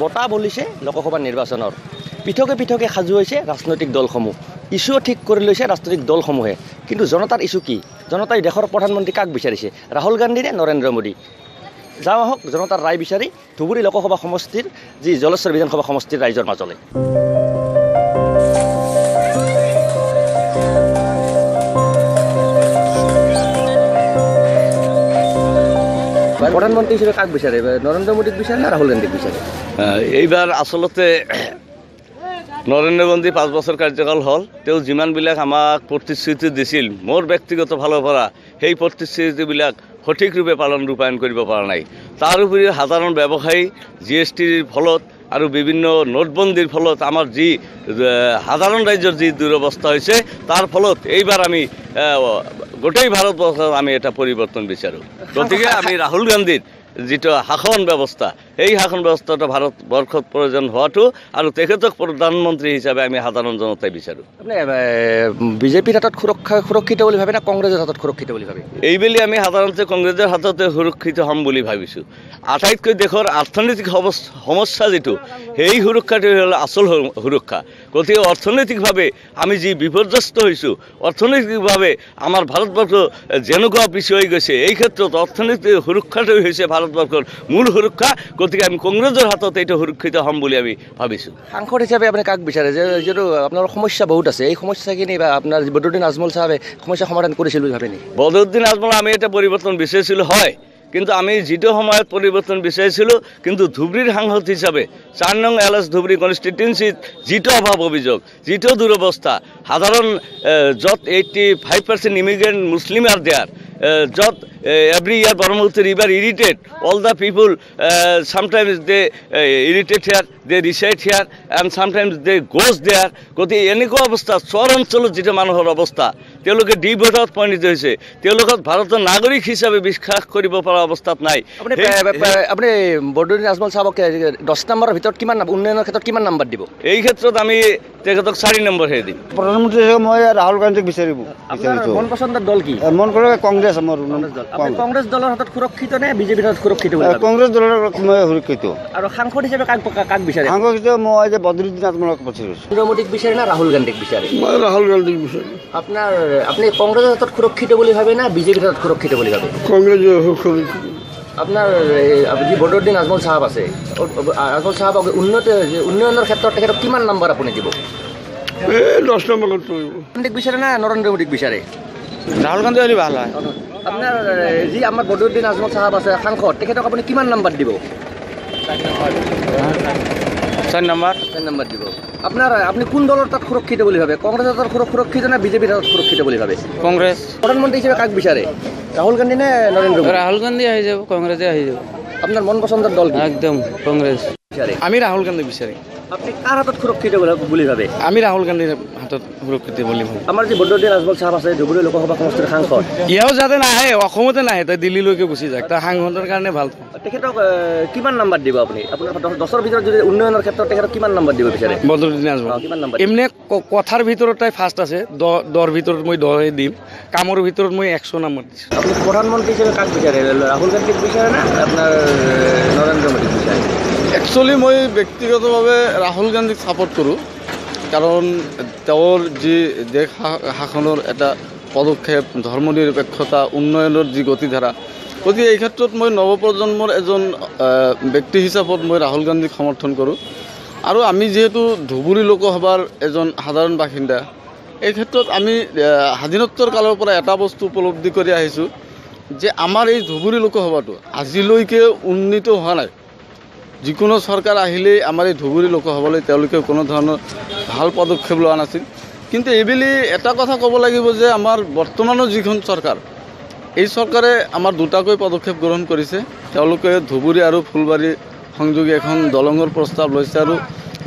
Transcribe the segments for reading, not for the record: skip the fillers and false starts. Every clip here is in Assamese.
বঁটা বলিছে লোকসভা নিৰ্বাচনৰ পৃথকে পৃথকে সাজু হৈছে ৰাজনৈতিক দলসমূহ ইস্যু ঠিক কৰি লৈছে ৰাজনৈতিক দলসমূহে কিন্তু জনতাৰ ইস্যু কি জনতাই দেশৰ প্ৰধানমন্ত্ৰী কাক বিচাৰিছে ৰাহুল গান্ধী নে নৰেন্দ্ৰ মোদী যাওঁ আহক জনতাৰ ৰায় বিচাৰি ধুবুৰী লোকসভা সমষ্টিৰ যি জলেশ্বৰ বিধানসভা সমষ্টিৰ ৰাইজৰ মাজলৈ প্ৰধানমন্ত্ৰী হিচাপে কাক বিচাৰে নৰেন্দ্ৰ মোদীক বিচাৰে না ৰাহুল গান্ধীক বিচাৰে এইবাৰ আচলতে নৰেন্দ্ৰ মোদী 5 বছৰ কাৰ্যকাল হ'ল তেওঁ যিমানবিলাক আমাক প্ৰতিশ্ৰুতি দিছিল মোৰ ব্যক্তিগত ফালৰ পৰা সেই প্ৰতিশ্ৰুতিবিলাক সঠিক ৰূপে ৰূপায়ণ কৰিব পৰা নাই তাৰ উপৰি সাধাৰণ ব্যৱসায়ী জিএছটিৰ ফলত আৰু বিভিন্ন নোটবন্দীৰ ফলত আমাৰ যি সাধাৰণ ৰাজ্যৰ যি দুৰৱস্থা হৈছে তাৰ ফলত এইবাৰ আমি গোটেই ভাৰতবৰ্ষত আমি এটা পৰিৱৰ্তন বিচাৰোঁ গতিকে আমি ৰাহুল গান্ধীৰ যিটো শাসন ব্যৱস্থা এই শাসন ব্যৱস্থাটো ভাৰতবৰ্ষত প্ৰয়োজন হোৱাটো আৰু তেখেতক প্ৰধানমন্ত্ৰী হিচাপে আমি সাধাৰণ জনতাই বিচাৰোঁ আপুনি বিজেপিৰ হাতত সুৰক্ষিত বুলি ভাবে না কংগ্ৰেছৰ হাতত সুৰক্ষিত বুলি ভাবে এইবেলি আমি সাধাৰণতে কংগ্ৰেছৰ হাততে সুৰক্ষিত হ'ম বুলি ভাবিছোঁ আটাইতকৈ দেশৰ অৰ্থনৈতিক সমস্যা যিটো সেই সুৰক্ষাটো হ'ল আচল সুৰক্ষা গতিকে অৰ্থনৈতিকভাৱে আমি যি বিপৰ্যস্ত হৈছোঁ অৰ্থনৈতিকভাৱে আমাৰ ভাৰতবৰ্ষ যেনেকুৱা পিছুৱাই গৈছে এই ক্ষেত্ৰত অৰ্থনৈতিক সুৰক্ষাটোৱেই হৈছে ভাৰতবৰ্ষৰ মূল সুৰক্ষা গতিকে আমি কংগ্ৰেছৰ হাতত এইটো সুৰক্ষিত হ'ম বুলি আমি ভাবিছোঁ সাংসদ হিচাপে আপুনি কাক বিচাৰে যিহেতু আপোনাৰ সমস্যা বহুত আছে এই সমস্যাখিনি বা আপোনাৰ বদৰুদ্দিন আজমল চাহাবে সমস্যা সমাধান কৰিছিল বুলি ভাবে নেকি বদৰুদ্দিন আজমল আমি এটা পৰিৱৰ্তন বিচাৰিছিলোঁ হয় কিন্তু আমি যিটো সময়ত পৰিৱৰ্তন বিচাৰিছিলোঁ কিন্তু ধুবুৰীৰ সাংসদ হিচাপে 4 নং LS ধুবুৰী কনষ্টিটুৱেঞ্চিত যিটো অভাৱ অভিযোগ যিটো দুৰৱস্থা সাধাৰণ য'ত 85% ইমিগ্ৰেণ্ট মুছলিম আৰ দেয়াৰ য'ত every year Brahmaputra river irritate all the people sometimes they irritate here they reside here and sometimes they goes there গতি এনেকুৱা অৱস্থা চৰ অঞ্চলত যিটো মানুহৰ অৱস্থা তেওঁলোকে ডিভোটত পৰিণত হৈছে তেওঁলোকক ভাৰতৰ নাগৰিক হিচাপে বিশ্বাস কৰিব পৰা অৱস্থাত নাই আপুনি বদৰুদ্দিন আজমল চাহাবক 10 নম্বৰৰ ভিতৰত কিমান উন্নয়নৰ ক্ষেত্ৰত কিমান নম্বৰ দিব এই ক্ষেত্ৰত আমি তেখেতক 4 নম্বৰহে দিম প্ৰধানমন্ত্ৰী হিচাপে মই ৰাহুল গান্ধীক বিচাৰিব মন পছন্দৰ দল কি মন কৰে কংগ্ৰেছ আমাৰ কংগ্ৰেছ দলৰ হাতত সুৰক্ষিত নে বিজেপিৰ হাতত সুৰক্ষিত কংগ্ৰেছ দলৰ মই সুৰক্ষিত আৰু সাংসদ হিচাপে কাক বিচাৰে সাংসদ হিচাপে মই যে বদৰুদ্দিন আজমলক বিচাৰিছোঁ নৰেন্দ্ৰ মোদীক বিচাৰে না ৰাহুল গান্ধীক বিচাৰে মই ৰাহুল গান্ধীক বিচাৰিম আপুনি কংগ্ৰেছৰ হাতত সুৰক্ষিত বুলি ভাবে না বিজেপিৰ হাতত সুৰক্ষিত বুলি ভাবে কংগ্ৰেছ আপোনাৰ যি বদৰুদ্দিন আজমল চাহাব আছে আজমল চাহাবক উন্নয়নৰ ক্ষেত্ৰত তেখেতক কিমান নম্বৰ আপুনি দিব 10 নম্বৰ বিচাৰে না নৰেন্দ্ৰ মোদীক বিচাৰে ৰাহুল গান্ধী হ'লে ভাল হয় আপোনাৰ যি আমাৰ বদৰুদ্দিন আজমল চাহাব আছে সাংসদ তেখেতক আপুনি কিমান নম্বৰ দিব 4 নম্বৰ দিব আপুনি কোন দলৰ তাত সুৰক্ষিত বুলি ভাবে কংগ্ৰেছৰ তাত সুৰক্ষিত নে বিজেপিৰ তাত সুৰক্ষিত বুলি ভাবে কংগ্ৰেছ প্ৰধানমন্ত্ৰী হিচাপে কাক বিচাৰে ৰাহুল গান্ধী নে নৰেন্দ্ৰ মোদী ৰাহুল গান্ধী আহি যাব কংগ্ৰেছে আহি যাব আপোনাৰ মন পছন্দৰ দল কি একদম কংগ্ৰেছ বিচাৰে আমি ৰাহুল গান্ধী বিচাৰিম আপুনি কাৰ হাতত সুৰক্ষিত বুলি ভাবে আমি ৰাহুল গান্ধীৰ হাতত সুৰক্ষিত বুলি ভাবোঁ আমাৰ যি বদৰুদ্দিন আজমল চাহাব আছে ধুবুৰী লোকসভা সমষ্টিৰ সাংসদ ইয়াও যাতে নাহে অসমতে নাহে তাই দিল্লীলৈকে গুচি যায় তাৰ সাংসদৰ কাৰণে ভাল তেখেতক কিমান নম্বৰ দিব আপুনি আপোনাৰ 10ৰ ভিতৰত যদি উন্নয়নৰ ক্ষেত্ৰত তেখেতক কিমান নম্বৰ দিব বিচাৰে বদৰুদ্দিন আজমল কিমান নম্বৰ এমনি কথাৰ ভিতৰত তাই ফাৰ্ষ্ট আছে 10ৰ ভিতৰত মই 10 দিম কামৰ ভিতৰত মই 100 নম্বৰ দিছোঁ আপুনি প্ৰধানমন্ত্ৰী হিচাপে কাক বিচাৰে ৰাহুল গান্ধীক বিচাৰে না আপোনাৰ নৰেন্দ্ৰ মোদীক বিচাৰে একচুৱেলি মই ব্যক্তিগতভাৱে ৰাহুল গান্ধীক ছাপোৰ্ট কৰোঁ কাৰণ তেওঁৰ যি দেশ শাসনৰ এটা পদক্ষেপ ধৰ্মনিৰপেক্ষতা উন্নয়নৰ যি গতিধাৰা গতিকে এই ক্ষেত্ৰত মই নৱপ্ৰজন্মৰ এজন ব্যক্তি হিচাপত মই ৰাহুল গান্ধীক সমৰ্থন কৰোঁ আৰু আমি যিহেতু ধুবুৰী লোকসভাৰ এজন সাধাৰণ বাসিন্দা এই ক্ষেত্ৰত আমি স্বাধীনোত্তৰ কালৰ পৰা এটা বস্তু উপলব্ধি কৰি আহিছোঁ যে আমাৰ এই ধুবুৰী লোকসভাটো আজিলৈকে উন্নীত হোৱা নাই যিকোনো চৰকাৰ আহিলেই আমাৰ এই ধুবুৰী লোকসভালৈ তেওঁলোকে কোনো ধৰণৰ ভাল পদক্ষেপ লোৱা নাছিল কিন্তু এইবেলি এটা কথা ক'ব লাগিব যে আমাৰ বৰ্তমানৰ যিখন চৰকাৰ এই চৰকাৰে আমাৰ দুটাকৈ পদক্ষেপ গ্ৰহণ কৰিছে তেওঁলোকে ধুবুৰী আৰু ফুলবাৰী সংযোগী এখন দলঙৰ প্ৰস্তাৱ লৈছে আৰু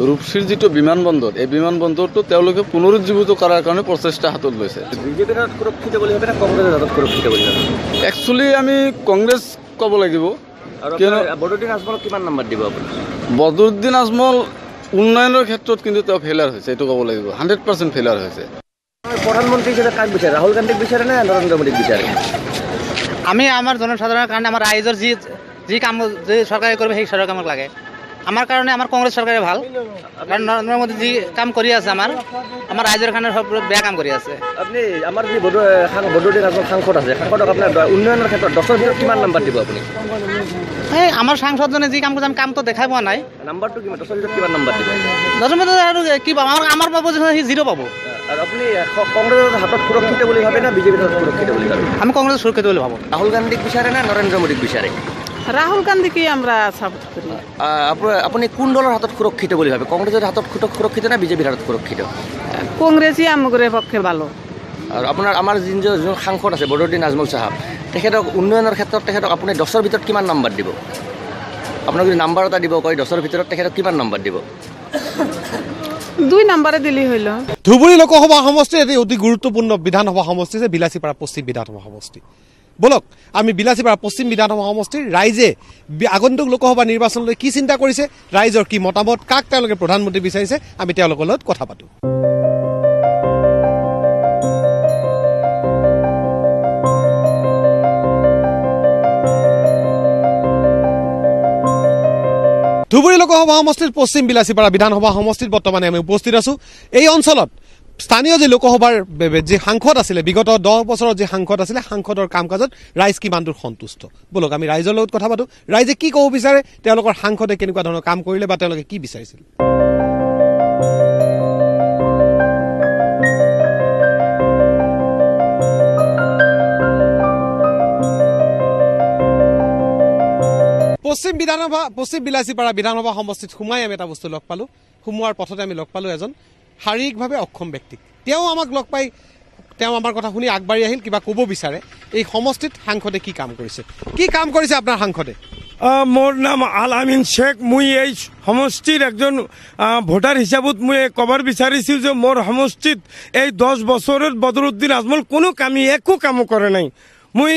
ৰূপসীৰ যিটো বিমানবন্দৰ এই বিমানবন্দৰটো তেওঁলোকে পুনৰুজ্জীৱিত কৰাৰ কাৰণে প্ৰচেষ্টা হাতত লৈছে বিজেপিৰ হাতত সুৰক্ষিত বুলি ভাবে না কংগ্ৰেছৰ হাতত সুৰক্ষিত বুলি ভাবে একচুৱেলি আমি কংগ্ৰেছ ক'ব লাগিব কিয়নো বদৰুদ্দিন আজমলক কিমান নম্বৰ দিব আপুনি বদৰুদ্দিন আজমল উন্নয়নৰ ক্ষেত্ৰত কিন্তু তেওঁ ফেইলাৰ হৈছে এইটো ক'ব লাগিব 100% ফেইলাৰ হৈছে প্ৰধানমন্ত্ৰী হিচাপে কাক বিচাৰে ৰাহুল গান্ধীক বিচাৰে নে নৰেন্দ্ৰ মোদীক বিচাৰে আমি আমাৰ জনসাধাৰণৰ কাৰণে আমাৰ ৰাইজৰ যি কাম যে চৰকাৰে কৰিব সেই চৰকাৰ আমাক লাগে আমাৰ কাৰণে আমাৰ কংগ্ৰেস সৰকাৰে ভাল, কাৰণ নৰেন্দ্ৰ মোদী যি কাম কৰি আছে আমাৰ ৰাইজৰ কাৰণে সব বেয়া কাম কৰি আছে। আপুনি আমাৰ যি বদৰুদ্দিন আজমল সাংসদ আছে, সাংসদক আপোনাৰ উন্নয়নৰ ক্ষেত্ৰত 10ৰ ভিতৰত কিমান নাম্বাৰ দিব আপুনি? এই আমাৰ সাংসদজনে যি কাম কৰিছে আমি কামটো দেখাই পোৱা নাই। নাম্বাৰটো কিমান, 10ৰ ভিতৰত কিমান নাম্বাৰ দিব? দশমত আৰু কি পাব, আমাৰ পাব যে সি 0 পাব। আৰু আপুনি কংগ্ৰেছৰ হাতত সুৰক্ষিত বুলি ভাবে না বিজেপিৰ হাতত সুৰক্ষিত বুলি ভাবে? আমি কংগ্ৰেস সুৰক্ষিত বুলি ভাবো। ৰাহুল গান্ধীক বিচাৰে না নৰেন্দ্ৰ মোদীক বিচাৰে? ৰাহুল গান্ধীকে আমৰা সাপোৰ্ট কৰি। আপুনি কোন দলৰ হাতত সুৰক্ষিত বুলি ভাবে? কংগ্ৰেছৰ হাতত সুৰক্ষিত না বিজেপিৰ হাতত সুৰক্ষিত? কংগ্ৰেসই আমাদেৰ পক্ষে ভালো। আৰু আপোনাৰ আমাৰ যোন সাংসদ আছে বদৰুদ্দিন আজমল চাহাব, তেখেতক উন্নয়নৰ ক্ষেত্ৰত তেখেতক আপুনি 10ৰ ভিতৰত কিমান নাম্বাৰ দিব? আপোনাক যদি নাম্বাৰ এটা দিব কয় 10ৰ ভিতৰত তেখেতক কিমান নাম্বাৰ দিব? 2 নম্বৰে দিলি হইল। ধুবুৰী লোকসভা সমষ্টিৰ এটি অতি গুৰুত্বপূৰ্ণ বিধানসভা সমষ্টি যে বিলাসীপাৰা পশ্চিম বিধানসভা সমষ্টি। বলক আমি বিলাসীপাৰা পশ্চিম বিধানসভা সমষ্টিৰ ৰাইজে আগন্তুক লোকসভা নিৰ্বাচনলৈ কি চিন্তা কৰিছে, ৰাইজৰ কি মতামত, কাক তেওঁলোকে প্ৰধানমন্ত্ৰী বিচাৰিছে, আমি তেওঁলোকৰ লগত কথা পাতোঁ। ধুবুৰী লোকসভা সমষ্টিৰ পশ্চিম বিলাসীপাৰা বিধানসভা সমষ্টিত বৰ্তমানে আমি উপস্থিত আছোঁ। এই অঞ্চলত স্থানীয় যি লোকসভাৰ যি সাংসদ আছিলে, বিগত 10 বছৰৰ যি সাংসদ আছিলে, সাংসদৰ কাম কাজত ৰাইজ কিমান দূৰ সন্তুষ্ট, বলক আমি ৰাইজৰ লগত কথা পাতোঁ। ৰাইজে কি ক'ব বিচাৰে, তেওঁলোকৰ সাংসদে কেনেকুৱা ধৰণৰ কাম কৰিলে বা তেওঁলোকে কি বিচাৰিছিল। পশ্চিম বিলাসীপাৰা বিধানসভা সমষ্টিত সোমাই আমি এটা বস্তু লগ পালোঁ। সোমোৱাৰ পথতে আমি লগ পালোঁ এজন শাৰীৰিকভাৱে অক্ষম ব্যক্তিক। তেওঁ আমাক লগ পাই তেওঁ আমাৰ কথা শুনি আগবাঢ়ি আহিল, কিবা ক'ব বিচাৰে। এই সমষ্টিত সাংসদে কি কাম কৰিছে, কি কাম কৰিছে আপোনাৰ সাংসদে? মোৰ নাম আল আমিন শেখ। মই এই সমষ্টিৰ একজন ভোটাৰ হিচাপত মই ক'ব বিচাৰিছোঁ যে মোৰ সমষ্টিত এই 10 বছৰত বদৰুদ্দিন আজমল কোনো কামি একো কামো কৰা নাই। মই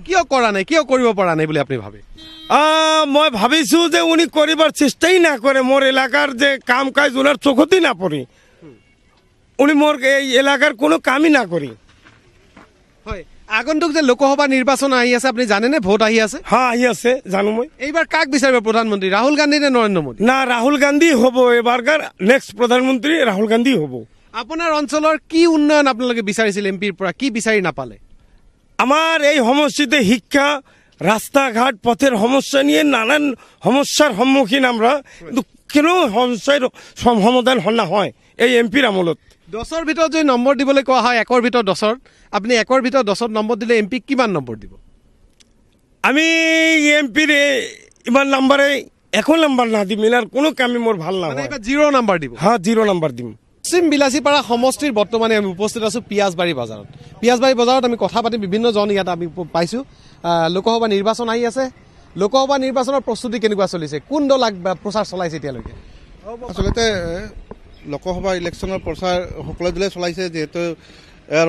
কিয় কৰা নাই, কিয় কৰিব পৰা নাই বুলি আপুনি ভাবে? মই ভাবিছোঁ যে উনি কৰিবৰ চেষ্টাই নকৰে। মোৰ এলেকাৰ যে কাম কাজ ওনার চোখতেই না পড়ে। উনি মোর এই এলাকার কোনো কামই না করি। হয়, আগন্তুক যে লোকসভা নিৰ্বাচন আহি আছে আপুনি জানেনে? ভোট আহি আছে। হ্যাঁ আহি আছে, জানো মই। এইবাৰ কাক বিচাৰিব প্ৰধানমন্ত্ৰী, ৰাহুল গান্ধী নে নৰেন্দ্ৰ মোদী? না, ৰাহুল গান্ধী হব এবাৰকাৰ নেক্সট প্ৰধানমন্ত্ৰী, ৰাহুল গান্ধী হব। আপোনাৰ অঞ্চলৰ কি উন্নয়ন আপোনালোকে বিচাৰিছিল এমপিৰ পৰা, কি বিচাৰি নাপালে? আমার এই সমষ্টিতে শিক্ষা, রাস্তাঘাট, পথের সমস্যা নিয়ে নানান সমস্যার সম্মুখীন আমরা, কিন্তু কোনো সমস্যার সমাধান না হয় এই এমপির আমলত। 10ৰ ভিতৰত যদি নম্বৰ দিবলৈ কোৱা হয়, 1ৰ ভিতৰত 10ৰ, আপুনি 1ৰ ভিতৰত 10ত নম্বৰ দিলে এমপিক কিমান নম্বৰ দিব? আমি এমপিৰ ইমান নাম্বাৰে এখন নাম্বাৰ না দিম, এনাৰ কোনো কামে মোৰ ভাল না হয়। 0 নম্বৰ দিব? হ্যাঁ, 0 নাম্বাৰ দিম। পশ্চিম বিলাসীপাৰা সমষ্টিৰ বৰ্তমানে আমি উপস্থিত আছোঁ পিয়াজবাৰী বজাৰত। পিয়াজবাৰী বজাৰত আমি কথা পাতি বিভিন্নজন ইয়াত আমি পাইছোঁ। লোকসভা নিৰ্বাচন আহি আছে, লোকসভা নিৰ্বাচনৰ প্ৰস্তুতি কেনেকুৱা চলিছে, কোন দল প্ৰচাৰ চলাইছে এতিয়ালৈকে? আচলতে লোকসভা ইলেকশ্যনৰ প্ৰচাৰ সকলো দলে চলাইছে, যিহেতু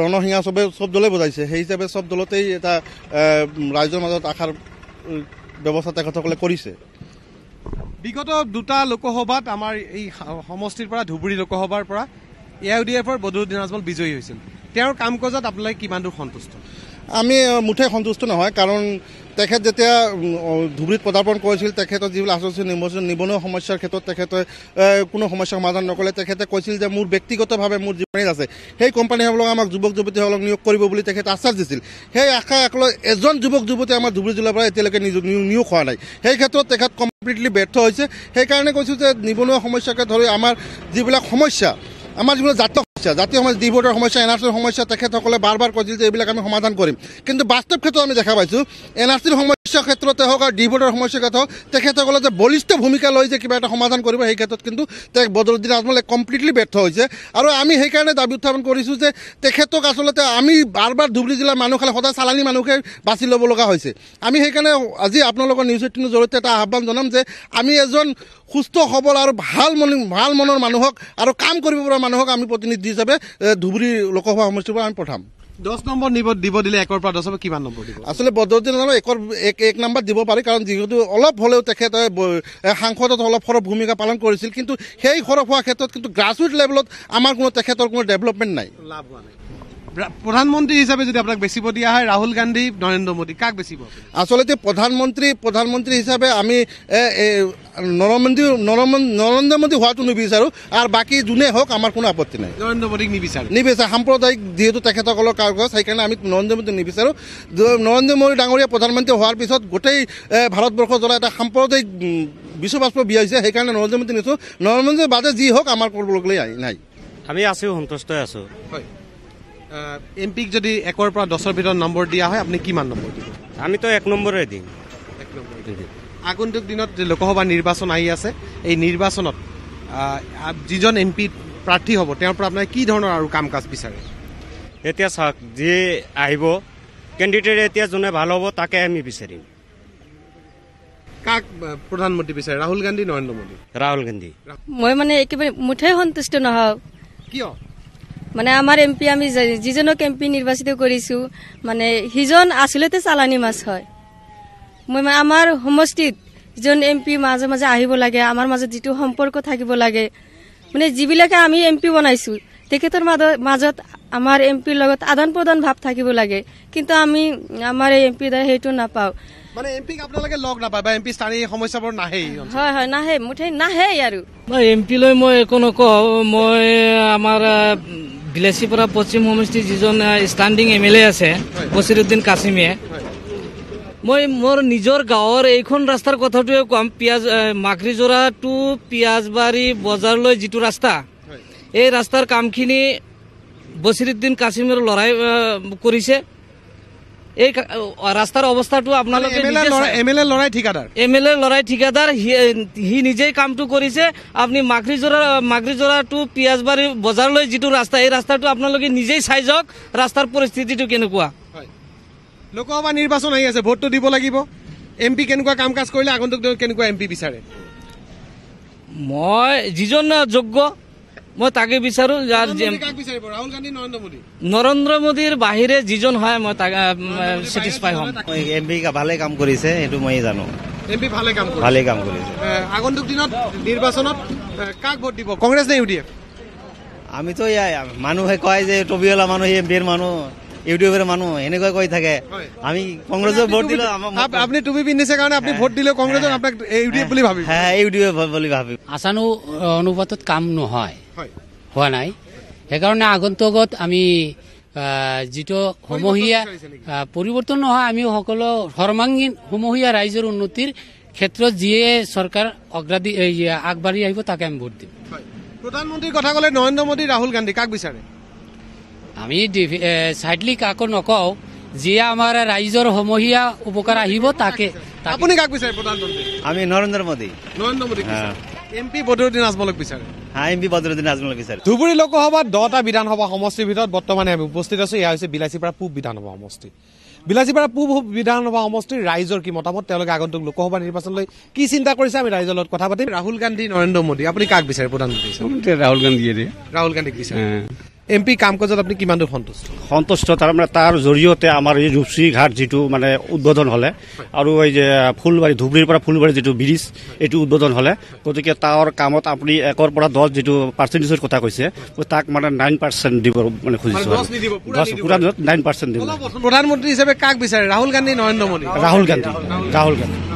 ৰণসিঙা চব দলে বজাইছে। সেই হিচাপে চব দলতেই এটা ৰাইজৰ মাজত আশাৰ ব্যৱস্থা তেখেতসকলে কৰিছে। বিগত 2টা লোকসভাত আমাৰ এই সমষ্টিৰ পৰা, ধুবুৰী লোকসভাৰ পৰা AUDFৰ বদৰুদ্দিন আজমল বিজয়ী হৈছিল। তেওঁৰ কাম কাজত আপোনালোকে কিমান দূৰ সন্তুষ্ট? আমি মুঠে সন্তুষ্ট নহয়, কাৰণ তেখেত যেতিয়া ধুবুৰীত পদাৰ্পণ কৰিছিল, তেখেতৰ যিবিলাক আচলতে নিবনুৱা সমস্যাৰ ক্ষেত্ৰত তেখেতে কোনো সমস্যাৰ সমাধান নকৰে। তেখেতে কৈছিল যে মোৰ ব্যক্তিগতভাৱে মোৰ যিমানেই আছে সেই কোম্পানীসকলক আমাক যুৱক যুৱতীসকলক নিয়োগ কৰিব বুলি তেখেতে আশ্বাস দিছিল। সেই আশা একলৈ এজন যুৱক যুৱতী আমাৰ ধুবুৰী জিলাৰ পৰা এতিয়ালৈকে নিয়োগ হোৱা নাই। সেই ক্ষেত্ৰত তেখেত কমপ্লিটলি ব্যৰ্থ হৈছে। সেইকাৰণে কৈছোঁ যে নিবনুৱা সমস্যাকে ধৰি আমাৰ যিবিলাক সমস্যা, আমাৰ যিবিলাক জাতীয় সমস্যা, ডিভোটৰ সমস্যা, NRCৰ সমস্যা, তেখেতসকলে বাৰ কৈছিল যে এইবিলাক আমি সমাধান কৰিম। কিন্তু বাস্তৱ ক্ষেত্ৰত আমি দেখা পাইছোঁ NRCৰ সমস্যাৰ ক্ষেত্ৰতে হওক আৰু ডিভোটৰ সমস্যাৰ ক্ষেত্ৰত হওক, তেখেতসকলে যে বলিষ্ঠ ভূমিকা লৈ যে কিবা এটা সমাধান কৰিব, সেই ক্ষেত্ৰত কিন্তু বদৰুদ্দিন আজমলে কমপ্লিটলি ব্যৰ্থ হৈছে। আৰু আমি সেইকাৰণে দাবী উত্থাপন কৰিছোঁ যে তেখেতক আচলতে আমি বাৰ ধুবুৰী জিলাৰ মানুহ খালে সদায় চালানী মানুহকে বাছি ল'ব লগা হৈছে। আমি সেইকাৰণে আজি আপোনালোকৰ নিউজ 18ৰ জৰিয়তে এটা আহ্বান জনাম যে আমি এজন সুস্থ সবল আৰু ভাল মনৰ মানুহক আৰু কাম কৰিব পৰা মানুহক আমি প্ৰতিনিধি হিচাপে ধুবুৰী লোকসভা সমষ্টিৰ পৰা আমি পঠাম। 10 নম্বৰ দিব দিলে 1ৰ পৰা 10ৰ কিমান নম্বৰ দিব? আচলতে বদৰুদ্দিন আজমল 1 নম্বৰ দিব পাৰি, কাৰণ যিহেতু অলপ হ'লেও তেখেতে সাংসদত অলপ সৰহ ভূমিকা পালন কৰিছিল, কিন্তু সেই সৰহ হোৱাৰ ক্ষেত্ৰত কিন্তু গ্ৰাছৰুট লেভেলত আমাৰ তেখেতৰ কোনো ডেভেলপমেণ্ট নাই, লাভ হোৱা নাই। প্ৰধানমন্ত্ৰী হিচাপে যদি আপোনাক বেচিব দিয়া হয় ৰাহুল গান্ধী নৰেন্দ্ৰ মোদী কাক বেচিব আচলতে প্ৰধানমন্ত্ৰী হিচাপে আমি নৰেন্দ্ৰ মোদী হোৱাটো নিবিচাৰোঁ আৰু বাকী যোনে হওক আমাৰ কোনো আপত্তি নাই নৰেন্দ্ৰ মোদীক নিবিচাৰে সাম্প্ৰদায়িক যিহেতু তেখেতসকলৰ কাগজ সেইকাৰণে আমি নৰেন্দ্ৰ মোদী নিবিচাৰোঁ নৰেন্দ্ৰ মোদী ডাঙৰীয়া প্ৰধানমন্ত্ৰী হোৱাৰ পিছত গোটেই ভাৰতবৰ্ষৰ দ্বাৰা এটা সাম্প্ৰদায়িক বিশ্ববাস্প বিয়াইছে সেইকাৰণে নৰেন্দ্ৰ মোদী নিছোঁ নৰেন্দ্ৰ মোদীৰ বাদে যি হওক আমাৰ কৰিবলৈ নাই আমি আছো সন্তুষ্ট আছো হয় এমপিক যদি 1ৰ পৰা 10ৰ ভিতৰত নম্বৰ দিয়া হয় আপুনি কিমান নম্বৰ দিব আমিতো 1 নম্বৰে দিম আগন্তুক দিনত লোকসভা নিৰ্বাচন আহি আছে এই নিৰ্বাচনত যিজন এমপি প্ৰাৰ্থী হ'ব তেওঁৰ পৰা আপোনাৰ কি ধৰণৰ আৰু কাম কাজ বিচাৰে এতিয়া চাওক যি আহিব কেণ্ডিডেট এতিয়া যোনে ভাল হ'ব তাকে আমি বিচাৰিম কাক প্ৰধানমন্ত্ৰী বিচাৰে ৰাহুল গান্ধী নৰেন্দ্ৰ মোদী ৰাহুল গান্ধী মই মানে একেবাৰে মুঠেই সন্তুষ্ট নহওঁ কিয় মানে আমাৰ এমপি আমি যিজনক এমপি নিৰ্বাচিত কৰিছোঁ মানে সিজন আচলতে চালানী মাছ হয় মই আমাৰ সমষ্টিত যিজন এমপি মাজে মাজে আহিব লাগে আমাৰ মাজত যিটো সম্পৰ্ক থাকিব লাগে মানে যিবিলাকে আমি এমপি বনাইছোঁ তেখেতৰ মাজত আমাৰ এমপিৰ লগত আদান প্ৰদান ভাৱ থাকিব লাগে কিন্তু আমি আমাৰ এই এমপিৰ দ্বাৰা সেইটো নাপাওঁ মানে এমপিক আপোনালোকে লগ নাপায় বা এমপি স্থানীয় সমস্যাবোৰ নাহে হয় নাহে মুঠেই নাহে আৰু মই এমপি লৈ মই একো নকওঁ মই আমাৰ বিলাসীপাৰা পশ্চিম সমষ্টিৰ যিজন ষ্টেণ্ডিং MLA আছে বছিৰুদ্দিন কাছিমিয়ে মই মোৰ নিজৰ গাঁৱৰ এইখন ৰাস্তাৰ কথাটোৱে ক'ম মাকৰিজোৰা টু পিয়াজবাৰী বজাৰলৈ যিটো ৰাস্তা এই ৰাস্তাৰ কামখিনি বছিৰুদ্দিন কাছিমিৰ ল'ৰাই কৰিছে এই ৰাস্তাৰ অৱস্থাটো আপোনালোকে MLA লৰাই ঠিকাদাৰ সি নিজেই কামটো কৰিছে আপুনি মাকৰিজোৰা টু পিয়াজবাৰী বজাৰলৈ যিটো ৰাস্তা এই ৰাস্তাটো আপোনালোকে নিজেই চাই যাওক ৰাস্তাৰ পৰিস্থিতিটো কেনেকুৱা লোকসভা নিৰ্বাচন আহি আছে ভোটটো দিব লাগিব এমপি কেনেকুৱা কাম কাজ কৰিলে আগন্তুক দিনত কেনেকুৱা এমপি বিচাৰে মই যিজন যোগ্য মই তাকে বিচাৰোঁ যাৰ ৰাহুল গান্ধী নৰেন্দ্ৰ মোদী নৰেন্দ্ৰ মোদীৰ বাহিৰে যিজন হয় মই তাক ছেটিছফাই হ'ম এমপি ভালে কাম কৰিছে সেইটো মই জানো এমপি ভালে কাম কৰিছে আগন্তুক দিনত নিৰ্বাচনত কাক ভোট দিব কংগ্ৰেছ নে UDF আমিতো মানুহে কয় যে টবিৱালা মানুহ এমপিৰ মানুহ ইউটিউবের মানুষ এনেকৈ কৈ থাকে আমি কংগ্রেসের ভোট দিলে আপনি টুপি পিন্ধিছে কারণে আপনি ভোট দিলে কংগ্রেসের আপনাক ইউটিউব বুলি ভাবি হ্যাঁ ইউটিউব বুলি ভাবি আসানু অনুপাতত কাম নহয় হোৱা নাই সেইকাৰণে আগন্তুকত আমি যিটো সমূহীয়া পৰিৱৰ্তন নহয় আমি সকলো সৰ্বাংগীন সমূহীয়া ৰাইজৰ উন্নতিৰ ক্ষেত্ৰত যিয়ে চৰকাৰ আগবাঢ়ি আহিব তাকে আমি ভোট দিম প্ৰধানমন্ত্ৰীৰ কথা ক'লে নৰেন্দ্ৰ মোদী ৰাহুল গান্ধী কাক বিচাৰে আমি সাইডলি কাকো নকওঁ যিয়ে আমাৰ ৰাইজৰ সমূহীয়া উপকাৰ আহিব তাকে আপুনি কাক বিচাৰে প্ৰধানমন্ত্ৰী আমি নৰেন্দ্ৰ মোদী এমপি বদৰুদ্দিন আজমলক বিচাৰে হ্যাঁ এমপি বদৰুদ্দিন আজমলক বিচাৰে ধুবুৰী লোকসভাত 10টা বিধানসভা সমষ্টিৰ ভিতৰত বৰ্তমানে আমি উপস্থিত আছো এয়া হৈছে বিলাসীপাৰা পূব বিধানসভা সমষ্টি বিলাসীপাৰা পূব বিধানসভা সমষ্টিৰ ৰাইজৰ কি মতামত তেওঁলোকে আগন্তুক লোকসভা নিৰ্বাচনলৈ কি চিন্তা কৰিছে আমি ৰাইজৰ লগত কথা পাতিম ৰাহুল গান্ধী নৰেন্দ্ৰ মোদী আপুনি কাক বিচাৰে প্ৰধানমন্ত্ৰী ৰাহুল গান্ধীক বিচাৰে এমপি কাম কাজত আপুনি কিমান দূৰ সন্তুষ্ট তাৰমানে তাৰ জৰিয়তে আমাৰ এই ৰূপশ্ৰী ঘাট যিটো মানে উদ্বোধন হ'লে আৰু এই যে ফুলবাৰী ধুবুৰীৰ পৰা ফুলবাৰী যিটো ব্ৰিজ এইটো উদ্বোধন হ'লে গতিকে তাৰ কামত আপুনি 1ৰ পৰা 10 যিটো পাৰ্চেণ্টেজৰ কথা কৈছে তাক মানে 9% দিব মানে খুজিছোঁ 10 পুৰা 9% দিব প্ৰধানমন্ত্ৰী হিচাপে কাক বিচাৰে ৰাহুল গান্ধী নৰেন্দ্ৰ মোদী ৰাহুল গান্ধী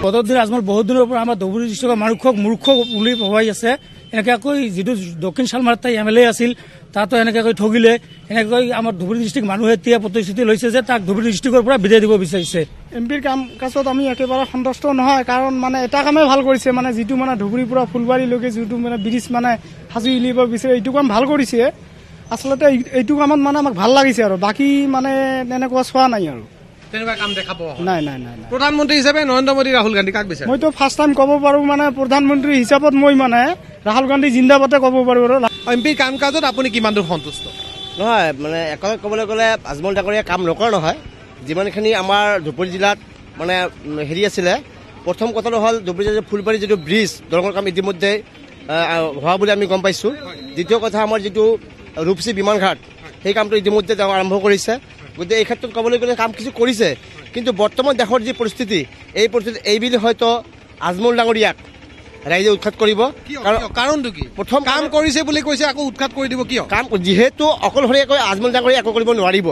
বদৰুদ্দিন আজমল বহুত দিনৰ পৰা আমাৰ ধুবুৰী ডিষ্ট্ৰিক্টৰ মানুহক মূৰ্খ বুলি ভবাই আছে এনেকৈ যিটো দক্ষিণ শালমাৰাত MLA আছিল তাতো এনেকৈ ঠগিলে এনেকৈ আমাৰ ধুবুৰী ডিষ্ট্ৰিক্ট মানুহে এতিয়া প্ৰতিশ্ৰুতি লৈছে যে তাক ধুবুৰী ডিষ্ট্ৰিক্টৰ পৰা বিদায় দিব বিচাৰিছে এমপিৰ কাম কাজত আমি একেবাৰে সন্তুষ্ট নহয় কাৰণ মানে এটা কামেই ভাল কৰিছে মানে যিটো মানে ধুবুৰীৰ পৰা ফুলবাৰীলৈকে যিটো মানে ব্ৰিজ মানে সাজু উলিয়াব বিচাৰে এইটো কাম ভাল কৰিছে আচলতে এইটো কামত মানে আমাক ভাল লাগিছে আৰু বাকী মানে তেনেকুৱা চোৱা নাই আৰু তেনেকুৱা কাম দেখা পোৱা নাই প্ৰধানমন্ত্ৰী হিচাপে নৰেন্দ্ৰ মোদী ৰাহুল গান্ধী কাক বিচাৰে মইতো ফাৰ্ষ্ট টাইম ক'ব পাৰোঁ মানে প্ৰধানমন্ত্ৰী হিচাপত মই মানে ৰাহুল গান্ধী জিন্দাবাদে ক'ব পাৰোঁ আৰু এমপি কাম কাজত আপুনি কিমান দূৰ সন্তুষ্ট নহয় মানে একক ক'বলৈ গ'লে আজমল ডাঙৰীয়া কাম নকৰা নহয় যিমানখিনি আমাৰ ধুবুৰী জিলাত মানে হেৰি আছিলে প্ৰথম কথাটো হ'ল ধুবুৰী জিলাৰ ফুলবাৰী যিটো ব্ৰিজ দলঙৰ কাম ইতিমধ্যে হোৱা বুলি আমি গম পাইছোঁ দ্বিতীয় কথা আমাৰ যিটো ৰূপসী বিমান ঘাট সেই কামটো ইতিমধ্যে তেওঁ আৰম্ভ কৰিছে গতিকে এই ক্ষেত্ৰত ক'বলৈ গ'লে কাম কিছু কৰিছে কিন্তু বৰ্তমান দেশৰ যি পৰিস্থিতি এই পৰিস্থিতিত এই বুলি হয়তো আজমল ডাঙৰীয়াক ৰাইজে উৎখাত কৰিব। কাৰণটো কি? প্ৰথম কাম কৰিছে বুলি কৈছে, আকৌ উৎখাত কৰি দিব কিয়? কাম যিহেতু অকলশৰীয়াকৈ আজমল ডাঙৰীয়াই একো কৰিব নোৱাৰিব,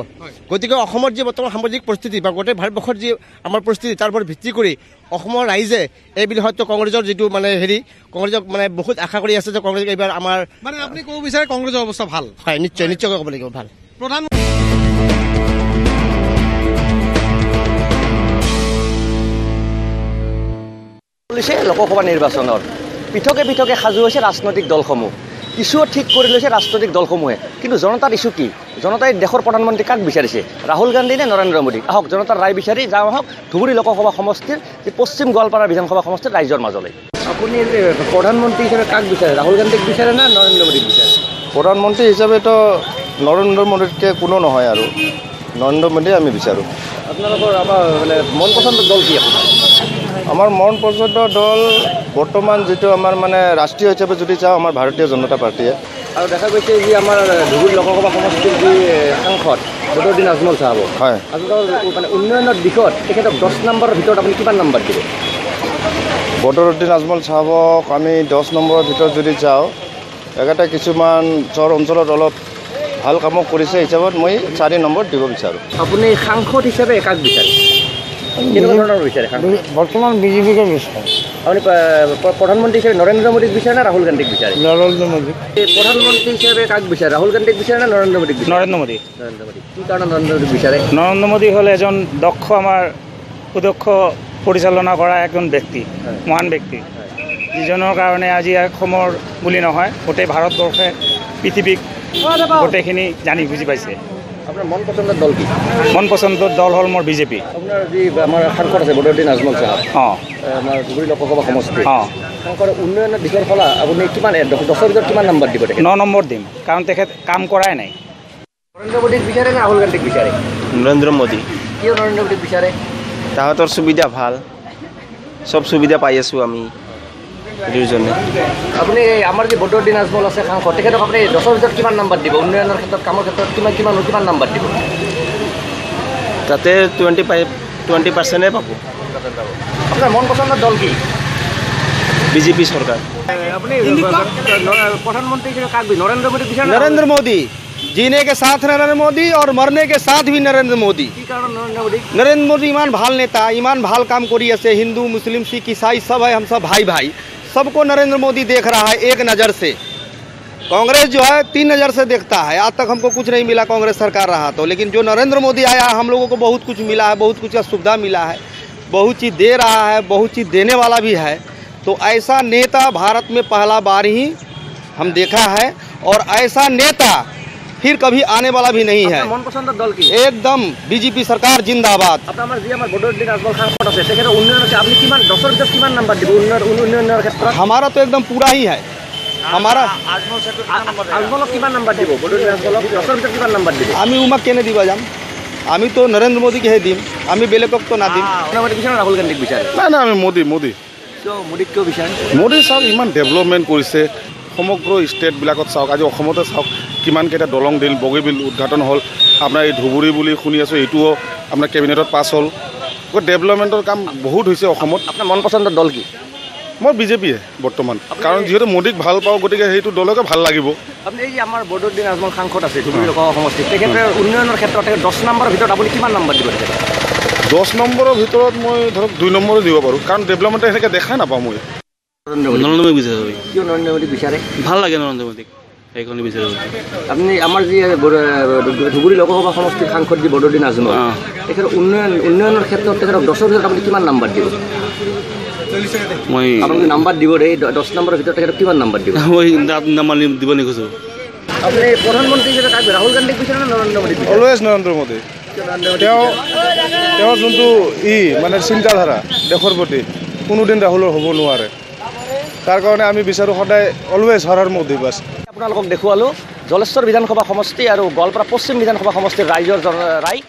গতিকে অসমৰ যি বৰ্তমান সামাজিক পৰিস্থিতি বা গোটেই ভাৰতবৰ্ষৰ যি আমাৰ পৰিস্থিতি তাৰ ওপৰত ভিত্তি কৰি অসমৰ ৰাইজে এইবুলি হয়তো কংগ্ৰেছৰ যিটো মানে কংগ্ৰেছক মানে বহুত আশা কৰি আছে যে কংগ্ৰেছ এইবাৰ আমাৰ মানে আপুনি ক'ব বিচাৰে কংগ্ৰেছৰ অৱস্থা ভাল? হয়, নিশ্চয়কৈ ক'ব লাগিব ভাল। প্ৰধান লৈছে লোকসভা নিৰ্বাচনৰ পৃথকে পৃথকে সাজু হৈছে ৰাজনৈতিক দলসমূহ, ইছ্যুও ঠিক কৰি লৈছে ৰাজনৈতিক দলসমূহে। কিন্তু জনতাৰ ইছ্যু কি? জনতাই দেশৰ প্ৰধানমন্ত্ৰী কাক বিচাৰিছে, ৰাহুল গান্ধী নে নৰেন্দ্ৰ মোদীক? আহক জনতাৰ ৰায় বিচাৰি যাওঁ আহক ধুবুৰী লোকসভা সমষ্টিৰ যি পশ্চিম গোৱালপাৰা বিধানসভা সমষ্টিৰ ৰাইজৰ মাজলৈ। আপুনি প্ৰধানমন্ত্ৰী হিচাপে কাক বিচাৰে, ৰাহুল গান্ধীক বিচাৰে না নৰেন্দ্ৰ মোদীক বিচাৰে? প্ৰধানমন্ত্ৰী হিচাপেতো নৰেন্দ্ৰ মোদীতকৈ কোনো নহয়, আৰু নৰেন্দ্ৰ মোদী আমি বিচাৰোঁ। আপোনালোকৰ আমাৰ মানে মন পচন্দৰ দল কি আপোনাৰ? আমাৰ মন পচন্দৰ দল বৰ্তমান যিটো আমাৰ মানে ৰাষ্ট্ৰীয় হিচাপে যদি চাওঁ, আমাৰ ভাৰতীয় জনতা পাৰ্টীয়ে। আৰু দেখা গৈছে যে আমাৰ ধুবুৰী লোকসভা সমষ্টিৰ যি সাংসদ বদৰুদ্দিন আজমল চাহাব, হয়, আপোনালোকৰ মানে উন্নয়নৰ দিশত তেখেতক 10 নম্বৰৰ ভিতৰত আপুনি কিমান নম্বৰ দিব? বদৰুদ্দিন আজমল চাহাবক আমি 10 নম্বৰৰ ভিতৰত যদি যাওঁ, একেটা কিছুমান চহৰ অঞ্চলত অলপ ভাল কামো কৰিছে হিচাপত মই 4 নম্বৰ দিব বিচাৰোঁ। আপুনি সাংসদ হিচাপে কাক বিচাৰে, কেনেকুৱা ধৰণৰ বিচাৰে? বৰ্তমান বিজেপিকে বিচাৰে। আপুনি প্ৰধানমন্ত্ৰী হিচাপে নৰেন্দ্ৰ মোদীক বিচাৰে না ৰাহুল গান্ধীক বিচাৰে? নৰেন্দ্ৰ মোদী। প্ৰধানমন্ত্ৰী হিচাপে কাক বিচাৰে, ৰাহুল গান্ধীক বিচাৰে না নৰেন্দ্ৰ মোদীক বিচাৰে? নৰেন্দ্ৰ মোদী। নৰেন্দ্ৰ মোদী। কি কাৰণে নৰেন্দ্ৰ মোদীক বিচাৰে? নৰেন্দ্ৰ মোদী হ'ল এজন দক্ষ, আমাৰ সুদক্ষ পৰিচালনা কৰা এজন ব্যক্তি, মহান ব্যক্তি, যিজনৰ কাৰণে আজি অসমৰ বুলি নহয় গোটেই ভাৰতবৰ্ষে পৃথিৱীক গোটেইখিনি জানি বুজি পাইছে। আপোনাৰ মন পচন্দৰ দল কি? মন পচন্দৰ দল হ'ল মোৰ বিজেপি। আপোনাৰ যি আমাৰ সাংসদ আছে বদৰুদ্দিন আজমল চাহাব, আমাৰ ধুবুৰী লোকসভা সমষ্টি, সাংসদ উন্নয়নৰ দিশৰ ফলা আপুনি কিমান 10ৰ ভিতৰত কিমান নম্বৰ দিব? 9 নম্বৰ দিম, কাৰণ তেখেত কাম কৰাই নাই। নৰেন্দ্ৰ মোদীক বিচাৰে না ৰাহুল গান্ধীক বিচাৰে? নৰেন্দ্ৰ মোদী। কিয় নৰেন্দ্ৰ মোদীক বিচাৰে? তাহাঁতৰ সুবিধা ভাল, চব সুবিধা পাই আছোঁ আমি দুজনে। আপুনি আমাৰ যি বদৰুদ্দিন আজমল আছে সাংসদ, তেখেতক আপুনি 10ৰ ভিতৰত কিমান নম্বৰ দিব? উন্নয়নৰ ক্ষেত্ৰত, কামৰ ক্ষেত্ৰত কিমান নম্বৰ দিব? তাতে 20% পাব। আপোনাৰ মন পচন্দৰ দল কি? বিজেপি চৰকাৰ। আপুনি প্ৰধানমন্ত্ৰী হিচাপে কাক নৰেন্দ্ৰ মোদীক বিচাৰে? नरेंद्र मोदी जीने के साथ नरेंद्र मोदी और मरने के साथ भी नरेंद्र मोदी। কি কাৰণ নৰেন্দ্ৰ মোদী? नरेंद्र मोदी इमान भाल नेता, इमान भाल काम करी ऐसे हिंदू मुस्लिम सिख ईसाई सब है, हम सब भाई भाई, सबको नरेंद्र मोदी देख रहा है एक नज़र से। कांग्रेस जो है 3 नज़र से देखता है। आज तक हमको कुछ नहीं मिला कांग्रेस सरकार रहा तो, लेकिन जो नरेंद्र मोदी आया हम लोगों को बहुत कुछ मिला है, बहुत कुछ का सुविधा मिला है, बहुत चीज़ दे रहा है, बहुत चीज़ देने वाला भी है। तो ऐसा नेता भारत में पहला बार ही हम देखा है, और ऐसा नेता फिर कभी आने वाला भी नहीं है। মন পচন্দৰ দল কি? एकदम बीजेपी सरकार जिंदाबाद। আমাৰ যি আমাৰ বদৰুদ্দিন আজমল সাংসদ আছে তেখেতৰ উন্নয়নত আপুনি কিমান 10ৰ ভিতৰত কিমান নম্বৰ দিব উন্নয়নৰ ক্ষেত্ৰত? हमारा तो एकदम पूरा ही है। हमारा আজমলক কিমান নম্বৰ দিব? বদৰুদ্দিন আজমলক 10ৰ ভিতৰত কিমান নম্বৰ দিব? আমি উমাক কেনে দিবা যাম, আমি তো নৰেন্দ্ৰ মোদীকেহে দিম, আমি বেলেগক তো না দিম। মোদীক বিচাৰে ৰাহুল গান্ধীক বিচাৰে? নাই নাই, আমি মোদী। কিয় মোদীক কিয় বিচাৰে? মোদী চাওক ইমান ডেভেলপমেণ্ট কৰিছে সমগ্ৰ ষ্টেটবিলাকত। চাওক আজি অসমতে চাওক কিমানকেইটা দলং দিল, বগীবিল উদ্ঘাটন হ'ল, আপোনাৰ এই ধুবুৰী বুলি শুনি আছোঁ, এইটোও আপোনাৰ কেবিনেটত পাছ হ'ল। ডেভেলপমেণ্টৰ কাম বহুত হৈছে অসমত। আপোনাৰ মন পচন্দৰ দল কি? মই বিজেপিয়ে বৰ্তমান, কাৰণ যিহেতু মোদীক ভাল পাওঁ গতিকে সেইটো দলকে ভাল লাগিব। আপুনি এই যে আমাৰ বদৰুদ্দিন আজমল সাংসদ আছে ধুবুৰী লোকসভা সমষ্টিত, তেখেতে উন্নয়নৰ ক্ষেত্ৰত 10 নম্বৰৰ ভিতৰত আপুনি কিমান নম্বৰ দিব তেখেতক? 10 নম্বৰৰ ভিতৰত মই ধৰক 2 নম্বৰো দিব পাৰোঁ, কাৰণ ডেভেলপমেণ্ট সেনেকৈ দেখাই নাপাওঁ মই। নৰেন্দ্ৰ মোদী বিচাৰে? কিয় নৰেন্দ্ৰ মোদীক বিচাৰে? ভাল লাগে নৰেন্দ্ৰ মোদীক, সেইকাৰণে বিচাৰোঁ। আপুনি আমাৰ যি ধুবুৰী লোকসভা সমষ্টিৰ সাংসদ যি বদৰুদ্দিন আজমল, তেখেতৰ উন্নয়নৰ ক্ষেত্ৰত তেখেতক 10ৰ ভিতৰত আপুনি কিমান নম্বৰ দিব? মই আপুনি নাম্বাৰ দিব দেই, 10 নম্বৰৰ ভিতৰত তেখেতক কিমান নম্বৰ দিব? মই নাম্বাৰ দিব নিখোজোঁ। আপুনি প্ৰধানমন্ত্ৰী হিচাপে কাক ৰাহুল গান্ধীক বিচাৰে না নৰেন্দ্ৰ মোদীক? অলৱেজ নৰেন্দ্ৰ মোদী। তেওঁৰ যোনটো মানে চিন্তাধাৰা দেশৰ প্ৰতি কোনোদিন ৰাহুলৰ হ'ব নোৱাৰে, তাৰ কাৰণে আমি বিচাৰোঁ সদায় অলৱেজ হৰৰ মোদী বাছ। আপোনালোকক দেখুৱালোঁ জলেশ্বৰ বিধানসভা সমষ্টি আৰু গোৱালপাৰা পশ্চিম বিধানসভা সমষ্টিৰ ৰাইজৰ ৰায়।